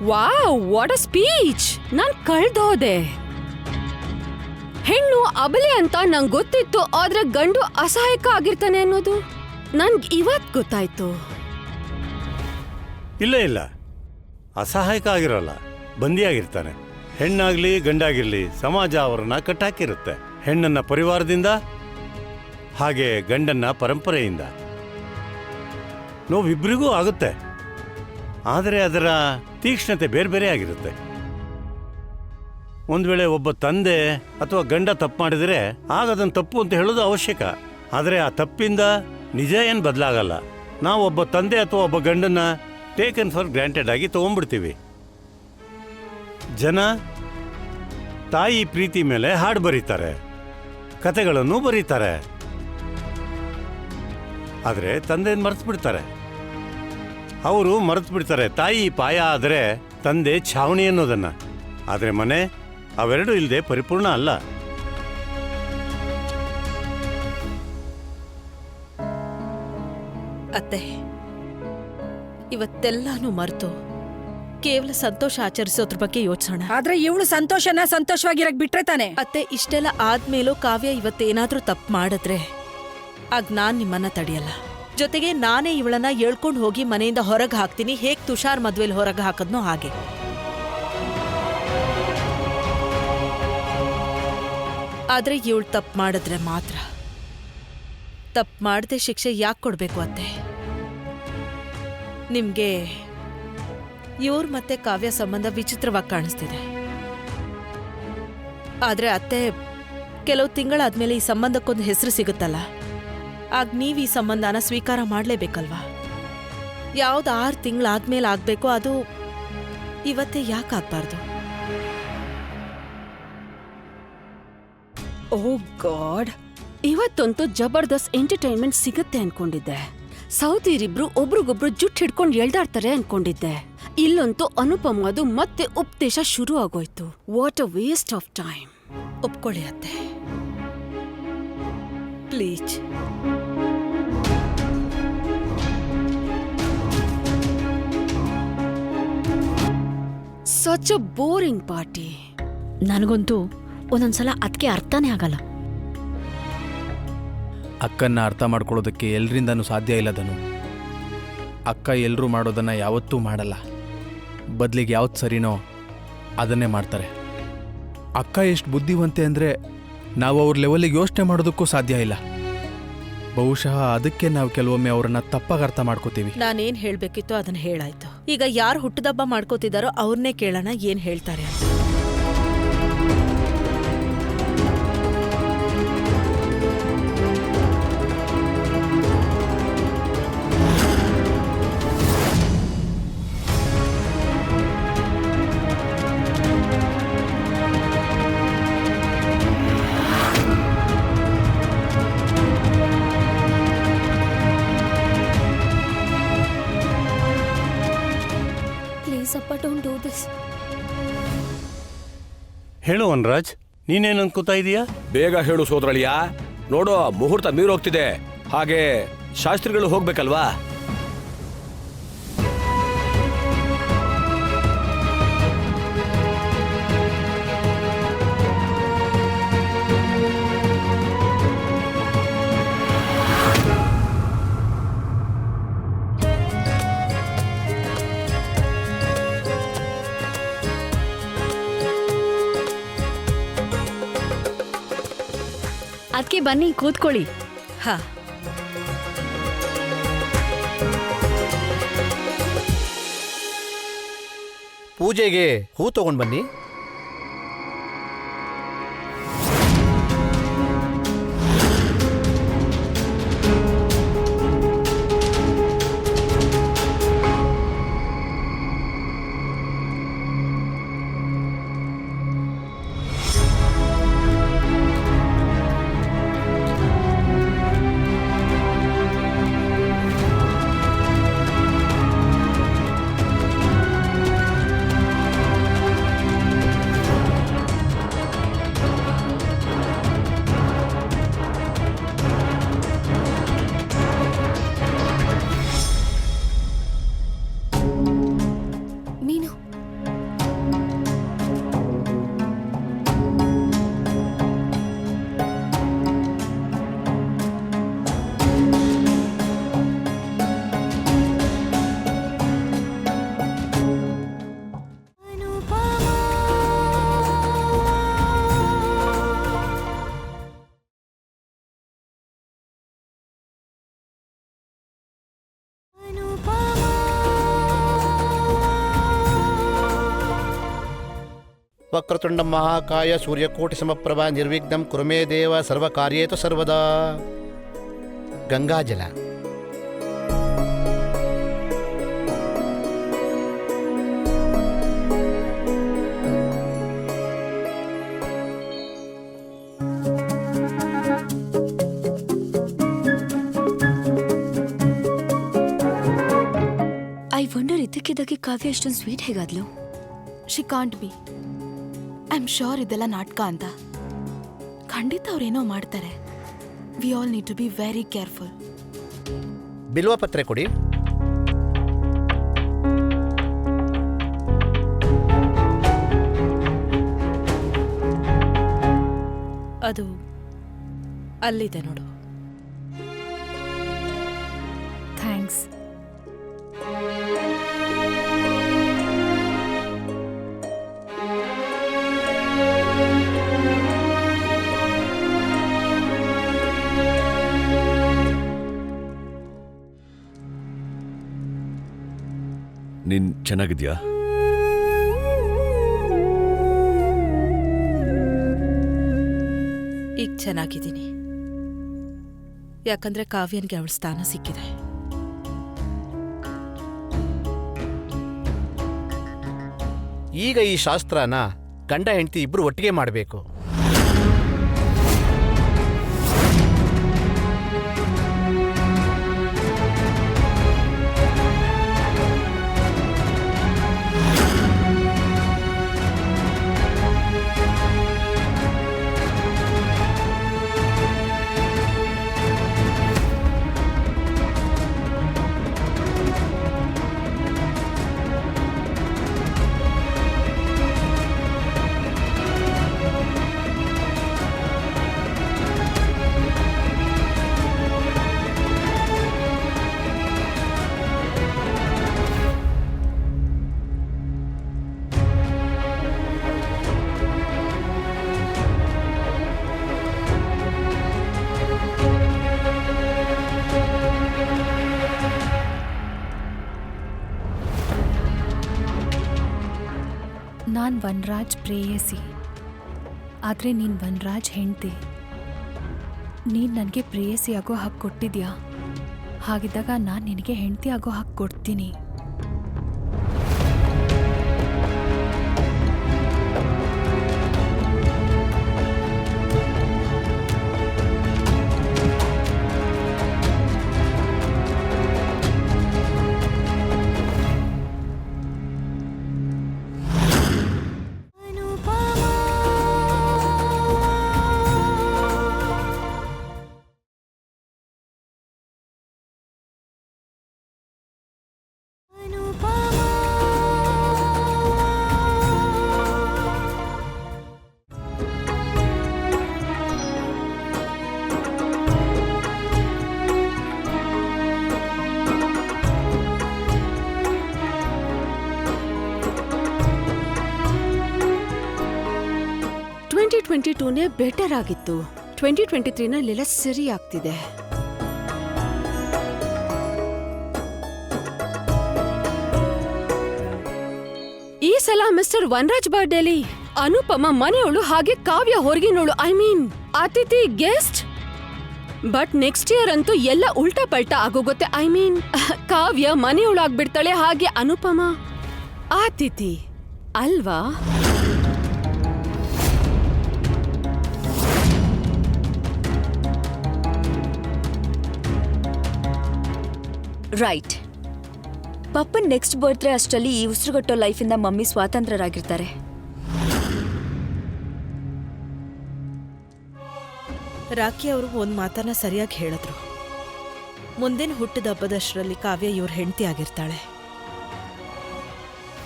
Wow, what a speech! ನಾನ್ ಕಳ್ದೋದೆ. ಹೆಣ್ಣು ಅಬಲೆ ಅಂತ ನಂಗ್ ಗೊತ್ತಿತ್ತು, ಆದ್ರೆ ಗಂಡು ಅಸಹಾಯಕ ಆಗಿರ್ತಾನೆ ಅನ್ನೋದು ನನ್ಗ್ ಇವತ್ ಗೊತ್ತಾಯ್ತು. ಇಲ್ಲ, ಅಸಹಾಯಕ ಆಗಿರೋಲ್ಲ, ಬಂದಿಯಾಗಿರ್ತಾನೆ. ಹೆಣ್ಣಾಗ್ಲಿ ಗಂಡಾಗಿರ್ಲಿ ಸಮಾಜ ಅವರನ್ನ ಕಟ್ಟಾಕಿರುತ್ತೆ. ಹೆಣ್ಣನ್ನ ಪರಿವಾರದಿಂದ, ಹಾಗೆ ಗಂಡನ್ನ ಪರಂಪರೆಯಿಂದ. ನೋವಿಬ್ರಿಗೂ ಆಗುತ್ತೆ, ಆದರೆ ಅದರ ತೀಕ್ಷ್ಣತೆ ಬೇರೆ ಬೇರೆ ಆಗಿರುತ್ತೆ. ಒಂದು ವೇಳೆ ಒಬ್ಬ ತಂದೆ ಅಥವಾ ಗಂಡ ತಪ್ಪು ಮಾಡಿದರೆ ಆಗ ಅದನ್ನು ತಪ್ಪು ಅಂತ ಹೇಳೋದು ಅವಶ್ಯಕ. ಆದರೆ ಆ ತಪ್ಪಿಂದ ನಿಜ ಏನು ಬದಲಾಗಲ್ಲ. ನಾವು ಒಬ್ಬ ತಂದೆ ಅಥವಾ ಒಬ್ಬ ಗಂಡನ್ನ ಟೇಕನ್ ಫಾರ್ ಗ್ರಾಂಟೆಡ್ ಆಗಿ ತಗೊಂಡ್ಬಿಡ್ತೀವಿ. ಜನ ತಾಯಿ ಪ್ರೀತಿ ಮೇಲೆ ಹಾಡು ಬರೀತಾರೆ, ಕತೆಗಳನ್ನು ಬರೀತಾರೆ, ಆದರೆ ತಂದೆಯನ್ನು ಮರೆತು ಬಿಡ್ತಾರೆ. ಅವರು ಮರೆತು ಬಿಡ್ತಾರೆ ತಾಯಿ ಪಾಯ ಆದರೆ ತಂದೆ ಛಾವಣಿ ಅನ್ನೋದನ್ನ. ಆದರೆ ಮನೆ ಅವೆರಡೂ ಇಲ್ಲದೆ ಪರಿಪೂರ್ಣ ಅಲ್ಲ. ಅತ್ತೆ, ಇವತ್ತೆಲ್ಲಾನು ಮರೆತು ಕೇವಲ ಸಂತೋಷ ಆಚರಿಸೋದ್ರ ಬಗ್ಗೆ ಯೋಚಿಸೋಣ. ಆದ್ರೆ ಇವಳು ಸಂತೋಷವಾಗಿರಕ್ ಬಿಟ್ರೆ ತಾನೆ. ಅತ್ತೆ, ಇಷ್ಟೆಲ್ಲ ಆದ್ಮೇಲೂ ಕಾವ್ಯ ಇವತ್ತೇನಾದ್ರೂ ತಪ್ಪು ಮಾಡಿದ್ರೆ ಆಗ ನಾನ್ ನಿಮ್ಮನ್ನ ತಡೆಯಲ್ಲ. ಜೊತೆಗೆ ನಾನೇ ಇವಳನ್ನ ಎಳ್ಕೊಂಡು ಹೋಗಿ ಮನೆಯಿಂದ ಹೊರಗೆ ಹಾಕ್ತೀನಿ, ಹೇಗ್ ತುಷಾರ್ ಮದ್ವೆಲಿ ಹೊರಗೆ ಹಾಕದ್ನೋ ಹಾಗೆ. ಆದ್ರೆ ಇವಳು ತಪ್ಪು ಮಾಡಿದ್ರೆ ಮಾತ್ರ. ತಪ್ಪು ಮಾಡದೆ ಶಿಕ್ಷೆ ಯಾಕೆ ಕೊಡ್ಬೇಕು ಅತ್ತೆ? ನಿಮ್ಗೆ ಇವ್ರ ಮತ್ತೆ ಕಾವ್ಯ ಸಂಬಂಧ ವಿಚಿತ್ರವಾಗಿ ಕಾಣಿಸ್ತಿದೆ. ಆದ್ರೆ ಅತ್ತೆ, ಕೆಲವು ತಿಂಗಳಾದ್ಮೇಲೆ ಈ ಸಂಬಂಧಕ್ಕೊಂದು ಹೆಸರು ಸಿಗುತ್ತಲ್ಲ, ಆಗ ನೀವು ಈ ಸಂಬಂಧನ ಸ್ವೀಕಾರ ಮಾಡಲೇಬೇಕಲ್ವಾ? ಯಾವ್ದು 6 ತಿಂಗಳಾದ್ಮೇಲೆ ಆಗ್ಬೇಕೋ ಅದು ಇವತ್ತೇ ಯಾಕಾಗ್ಬಾರ್ದು? ಓ ಗಾಡ್, ಇವತ್ತಂತೂ ಜಬರ್ದಸ್ತ್ ಎಂಟರ್ಟೈನ್ಮೆಂಟ್ ಸಿಗತ್ತೆ ಅನ್ಕೊಂಡಿದ್ದೆ. ಸೌದಿರಿಬ್ರು ಒಬ್ರಿಗೊಬ್ರು ಜುಟ್ ಹಿಡ್ಕೊಂಡು ಎಳ್ದಾಡ್ತಾರೆ ಅನ್ಕೊಂಡಿದ್ದೆ. ಇಲ್ಲಂತೂ ಅನುಪಮದು ಮತ್ತೆ ಉಪದೇಶ ಶುರು ಆಗೋಯ್ತು. What a waste of time. ಒಪ್ಕೊಳ್ಳಿ ಅತ್ತೆ, please. Such a boring party. ನನಗಂತೂ ಒಂದೊಂದ್ಸಲ ಅದಕ್ಕೆ ಅರ್ಥನೇ ಆಗಲ್ಲ. ಅಕ್ಕನ್ನ ಅರ್ಥ ಮಾಡ್ಕೊಳ್ಳೋದಕ್ಕೆ ಎಲ್ರಿಂದನೂ ಸಾಧ್ಯ ಇಲ್ಲ ಧನು. ಅಕ್ಕ ಎಲ್ಲರೂ ಮಾಡೋದನ್ನು ಯಾವತ್ತೂ ಮಾಡಲ್ಲ. ಬದಲಿಗೆ ಯಾವ್ದು ಸರಿನೋ ಅದನ್ನೇ ಮಾಡ್ತಾರೆ. ಅಕ್ಕ ಎಷ್ಟು ಬುದ್ಧಿವಂತೆ ಅಂದರೆ ನಾವು ಅವ್ರ ಲೆವೆಲಿಗೆ ಯೋಚನೆ ಮಾಡೋದಕ್ಕೂ ಸಾಧ್ಯ ಇಲ್ಲ. ಬಹುಶಃ ಅದಕ್ಕೆ ನಾವು ಕೆಲವೊಮ್ಮೆ ಅವರನ್ನ ತಪ್ಪಾಗಿ ಅರ್ಥ ಮಾಡ್ಕೋತೀವಿ. ನಾನೇನ್ ಹೇಳ್ಬೇಕಿತ್ತೋ ಅದನ್ನ ಹೇಳಾಯ್ತು. ಈಗ ಯಾರು ಹುಟ್ಟದಬ್ಬ ಮಾಡ್ಕೋತಿದಾರೋ ಅವ್ರನ್ನೇ ಕೇಳೋಣ ಏನ್ ಹೇಳ್ತಾರೆ ಅಂತ. ಹೇಳು ವನರಾಜ್, ನೀನೇನು ಅನ್ಕೋತಾ ಇದೀಯಾ? ಬೇಗ ಹೇಳು ಸೋದರಳಿಯ. ನೋಡೋ, ಮುಹೂರ್ತ ಮೀರೋಗ್ತಿದೆ. ಹಾಗೆ ಶಾಸ್ತ್ರಿಗಳು ಹೋಗ್ಬೇಕಲ್ವಾ? ಅದಕ್ಕೆ ಬನ್ನಿ ಕೂತ್ಕೊಳ್ಳಿ. ಹಾ, ಪೂಜೆಗೆ ಹೂ ತಗೊಂಡ್ ಬನ್ನಿ. ವಕ್ರತುಂಡ ಮಹಾಕಾಯ ಸೂರ್ಯಕೋಟಿ ಸಮಪ್ರಭಾ ನಿರ್ವಿಘ್ನಂ ಕುರುಮೇ ದೇವ ಸರ್ವಕಾರ್ಯೇತು ಸರ್ವದಾ. ಗಂಗಾಜಲ. ಐ ವಂಡರ್ ಇದಕ್ಕಿದ್ದಕ್ಕೆ ಕಾವ್ಯ ಇಷ್ಟೊಂದು ಸ್ವೀಟ್ ಹೇಗಾದ್ಲು? She can't be. I am sure ಇದೆಲ್ಲ ನಾಟಕ ಅಂತ. ಖಂಡಿತ ಅವ್ರೇನೋ ಮಾಡ್ತಾರೆ. We all need to be very careful. ಬಿಲ್ವ ಪತ್ರೆ ಕೊಡಿ. ಅದು ಅಲ್ಲಿದೆ ನೋಡು. ಥ್ಯಾಂಕ್ಸ್. ನೀನ್ ಚೆನ್ನಾಗಿದ್ಯಾ? ಈಗ ಚೆನ್ನಾಗಿದ್ದೀನಿ. ಯಾಕಂದ್ರೆ ಕಾವ್ಯನ್ಗೆ ಅವಳ ಸ್ಥಾನ ಸಿಕ್ಕಿದೆ. ಈಗ ಈ ಶಾಸ್ತ್ರನ ಗಂಡ ಹೆಂಡತಿ ಇಬ್ರು ಒಟ್ಟಿಗೆ ಮಾಡಬೇಕು. ನಾನು ವನರಾಜ್ ಪ್ರೇಯಸಿ, ಆದರೆ ನೀನು ವನರಾಜ್ ಹೆಂಡ್ತಿ. ನೀನು ನನಗೆ ಪ್ರೇಯಸಿ ಆಗೋ ಹಕ್ಕು ಕೊಟ್ಟಿದ್ಯಾ? ಹಾಗಿದ್ದಾಗ ನಾನು ನಿನಗೆ ಹೆಂಡ್ತಿ ಆಗೋ ಹಕ್ಕು ಕೊಡ್ತೀನಿ. ನೇ ಬೆಟರ್ ಆಗಿತ್ತು. 2023 ಸರಿ ಆಗ್ತಿದೆ. ಈ ಸಲ ಮಿಸ್ಟರ್ ವನರಾಜ್ ಬರ್ಡೇಲಿ ಅನುಪಮ ಮನೆಯವಳು, ಹಾಗೆ ಕಾವ್ಯ ಹೊರಗಿನೋಳು, ಐ ಮೀನ್ ಅತಿಥಿ ಗೆಸ್ಟ್. ಬಟ್ ನೆಕ್ಸ್ಟ್ ಇಯರ್ ಅಂತೂ ಎಲ್ಲ ಉಲ್ಟಾ ಪಲ್ಟಾ ಆಗೋಗುತ್ತೆ. ಐ ಮೀನ್ ಕಾವ್ಯ ಮನೆಯವಳು ಆಗ್ಬಿಡ್ತಾಳೆ, ಹಾಗೆ ಅನುಪಮ ಅತಿಥಿ ಅಲ್ವಾ? ರೈಟ್. ಪಪ್ಪನ್ ನೆಕ್ಸ್ಟ್ ಬರ್ತ್ಡೇ ಅಷ್ಟರಲ್ಲಿ ಈ ಉಸಿರುಗಟ್ಟೋ ಲೈಫಿಂದ ಮಮ್ಮಿ ಸ್ವಾತಂತ್ರ್ಯರಾಗಿರ್ತಾರೆ. ರಾಖಿ ಅವರು ಒಂದು ಮಾತನ್ನ ಸರಿಯಾಗಿ ಹೇಳಿದ್ರು. ಮುಂದಿನ ಹುಟ್ಟಿದ ಹಬ್ಬದಷ್ಟರಲ್ಲಿ ಕಾವ್ಯ ಇವ್ರ ಹೆಂಡತಿ ಆಗಿರ್ತಾಳೆ.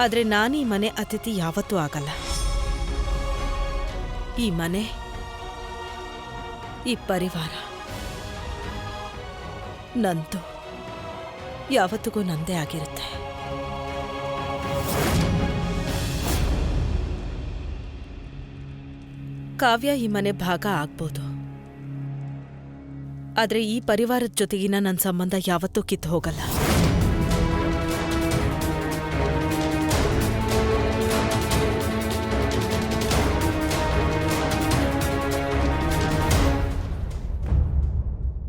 ಆದ್ರೆ ನಾನು ಈ ಮನೆ ಅತಿಥಿ ಯಾವತ್ತೂ ಆಗಲ್ಲ. ಈ ಮನೆ, ಈ ಪರಿವಾರ ನಂದು, ಯಾವತ್ತಿಗೂ ನಂದೇ ಆಗಿರುತ್ತೆ. ಕಾವ್ಯ ಈ ಮನೆ ಭಾಗ ಆಗ್ಬೋದು, ಆದ್ರೆ ಈ ಪರಿವಾರದ ಜೊತೆಗಿನ ನನ್ನ ಸಂಬಂಧ ಯಾವತ್ತೂ ಕಿತ್ತು ಹೋಗಲ್ಲ.